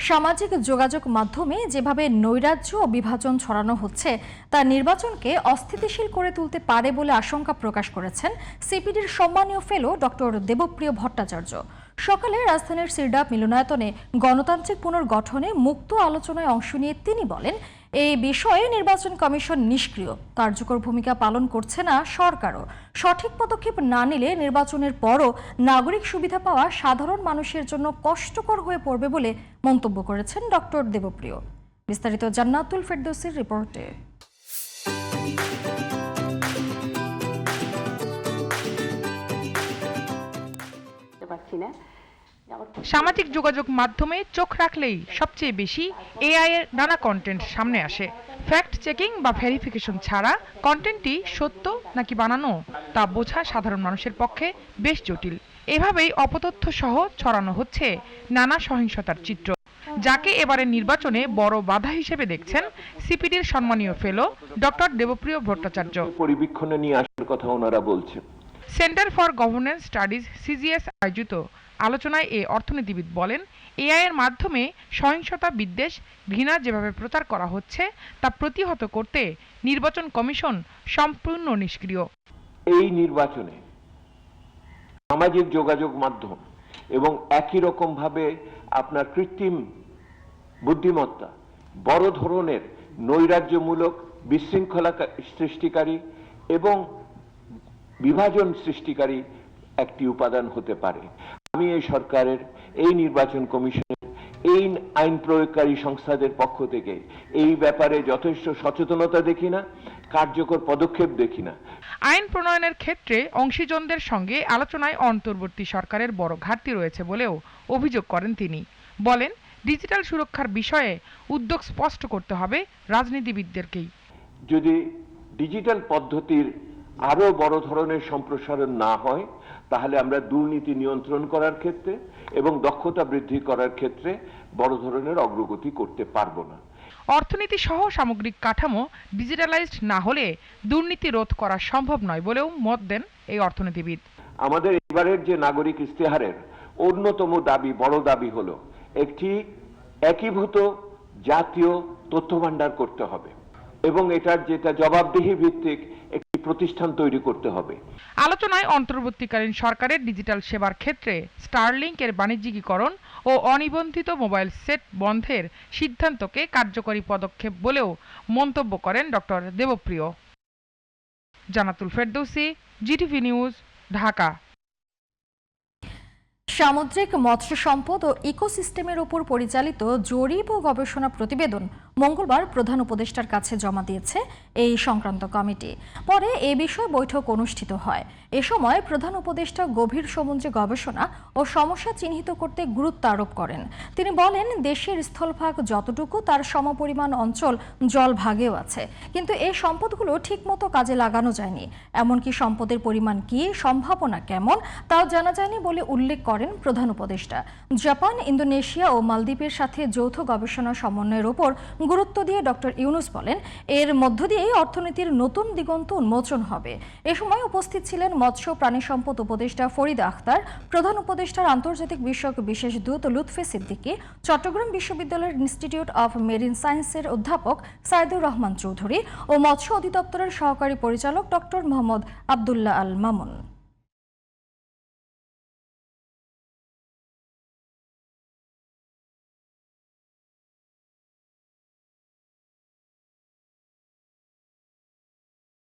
সামাজিক যোগাযোগ মাধ্যমে যেভাবে নৈরাজ্য ও বিভাজন ছড়ানো হচ্ছে তা নির্বাচনকে অস্থিতিশীল করে তুলতে পারে বলে আশঙ্কা প্রকাশ করেছেন সিপিডির সম্মানীয় ফেলো ডক্টর দেবপ্রিয় ভট্টাচার্য। সকালে রাজধানীর সিরডাপ মিলনায়তনে গণতান্ত্রিক পুনর্গঠনে মুক্ত আলোচনায় অংশ নিয়ে তিনি বলেন, এই বিষয়ে নির্বাচন কমিশন নিষ্ক্রিয়, কার্যকর ভূমিকা পালন করছে না সরকারও। সঠিক পদক্ষেপ না নিলে নির্বাচনের পরও নাগরিক সুবিধা পাওয়া সাধারণ মানুষের জন্য কষ্টকর হয়ে পড়বে বলে মন্তব্য করেছেন ডক্টর দেবপ্রিয়। বিস্তারিত জান্নাতুল ফেরদৌসির রিপোর্টে। সামাজিক যোগাযোগ মাধ্যমে চোখ রাখলেই সবচেয়ে বেশি এআই এর নানা কন্টেন্ট সামনে আসে। ফ্যাক্ট চেকিং বা ভেরিফিকেশন ছাড়া কন্টেন্টটি সত্য নাকি বানানো তা বোঝা সাধারণ মানুষের পক্ষে বেশ জটিল। এভাবেই অপতথ্য সহ ছড়ানো হচ্ছে নানা সহিংসতার চিত্র, যাকে এবারের নির্বাচনে বড় বাধা হিসেবে দেখছেন সিপিডির সম্মানীয় ফেলো ডক্টর দেবপ্রিয় ভট্টাচার্য। পরিবীক্ষণে নিয়ে আসার কথা ওনারা বলছেন। Centre for governance studies CGS আয়োজিত আলোচনায় এই অর্থনীতিবিদ বলেন, এআই এর মাধ্যমে সহিংসতা, বিদ্বেষ, ঘৃণা যেভাবে প্রচার করা হচ্ছে তা প্রতিহত করতে নির্বাচন কমিশন সম্পূর্ণ নিষ্ক্রিয়। এই নির্বাচনে সামাজিক যোগাযোগ মাধ্যম এবং একই রকম ভাবে আপনার কৃত্রিম বুদ্ধিমত্তা বড় ধরনের নৈরাজ্যমূলক, বিশৃঙ্খলা সৃষ্টিকারী এবং বিভাজন সৃষ্টিকারী একটি উপাদান হতে পারে। আমি এই সরকারের, এই নির্বাচন কমিশনের, এই আইন প্রয়োগকারী সংস্থাদের পক্ষ থেকে এই ব্যাপারে যথেষ্ট সচেতনতা দেখি না, কার্যকর পদক্ষেপ দেখি না। আইন প্রণয়নের ক্ষেত্রে অংশীজনদের সঙ্গে আলোচনায় অন্তর্বর্তী সরকারের বড় ঘাটতি রয়েছে বলেও অভিযোগ করেন তিনি। বলেন, ডিজিটাল সুরক্ষার বিষয়ে উদ্যোগ স্পষ্ট করতে হবে রাজনীতিবিদদেরকেই। যদি ডিজিটাল পদ্ধতির আরো বড় ধরনের সম্প্রসারণ না হয়, তাহলে আমরা দুর্নীতি নিয়ন্ত্রণ করার ক্ষেত্রে এবং দক্ষতা বৃদ্ধি করার ক্ষেত্রে বড় ধরনের অগ্রগতি করতে পারবো না। অর্থনীতি সহ সামগ্রিক কাঠামো ডিজিটালাইজড না হলে দুর্নীতি রোধ করা সম্ভব নয় বলেও মত দেন এই অর্থনীতিবিদ। আমাদের এবারের যে নাগরিক ইস্তেহারের অন্যতম দাবি, বড় দাবি হলো একটি একীভূত জাতীয় তথ্য ভান্ডার করতে হবে এবং এটার যেটা জবাবদিহি ভিত্তিক একটি প্রতিষ্ঠান তৈরি করতে হবে। আলোচনায় অন্তর্বর্তীকালীন সরকারের ডিজিটাল সেবার ক্ষেত্রে স্টারলিংক এর বাণিজ্যিকীকরণ ও অনিবন্ধিত মোবাইল সেট বন্ধের সিদ্ধান্তকে কার্যকরী পদক্ষেপ বলেও মন্তব্য করেন ডক্টর দেবপ্রিয়। জান্নাতুল ফেরদৌসি, জিটিভি নিউজ, ঢাকা। সামুদ্রিক মৎস্য সম্পদ ও ইকোসিস্টেমের উপর পরিচালিত জরিপ ও গবেষণা প্রতিবেদন মঙ্গলবার প্রধান উপদেষ্টার কাছে জমা দিয়েছে এই সংক্রান্ত কমিটি। পরে এ বিষয়ে বৈঠক অনুষ্ঠিত হয়। এ সময় প্রধান উপদেষ্টা গভীর সমুদ্রে গবেষণা ও সমস্যা চিহ্নিত করতে গুরুত্ব আরোপ করেন। তিনি বলেন, দেশের স্থলভাগ যতটুকু তার সমপরিমাণ অঞ্চল জলভাগেও আছে, কিন্তু এই সম্পদগুলো ঠিকমতো কাজে লাগানো যায়নি। এমনকি সম্পদের পরিমাণ কি, সম্ভাবনা কেমন তাও জানা যায়নি বলে উল্লেখ করেন প্রধান উপদেষ্টা। জাপান, ইন্দোনেশিয়া ও মালদ্বীপের সাথে যৌথ গবেষণা সমন্বয়ের উপর গুরুত্ব দিয়ে ডক্টর ইউনুস বলেন, এর মধ্য দিয়েই অর্থনীতির নতুন দিগন্ত উন্মোচন হবে। এ সময় উপস্থিত ছিলেন মৎস্য প্রাণী সম্পদ উপদেষ্টা ফরিদা আখতার, প্রধান উপদেষ্টার আন্তর্জাতিক বিষয়ক বিশেষ দূত লুৎফে সিদ্দিকী, চট্টগ্রাম বিশ্ববিদ্যালয়ের ইনস্টিটিউট অফ মেরিন সায়েন্সের অধ্যাপক সাইদুর রহমান চৌধুরী ও মৎস্য অধিদপ্তরের সহকারী পরিচালক ডক্টর মোহাম্মদ আবদুল্লাহ আল মামুন।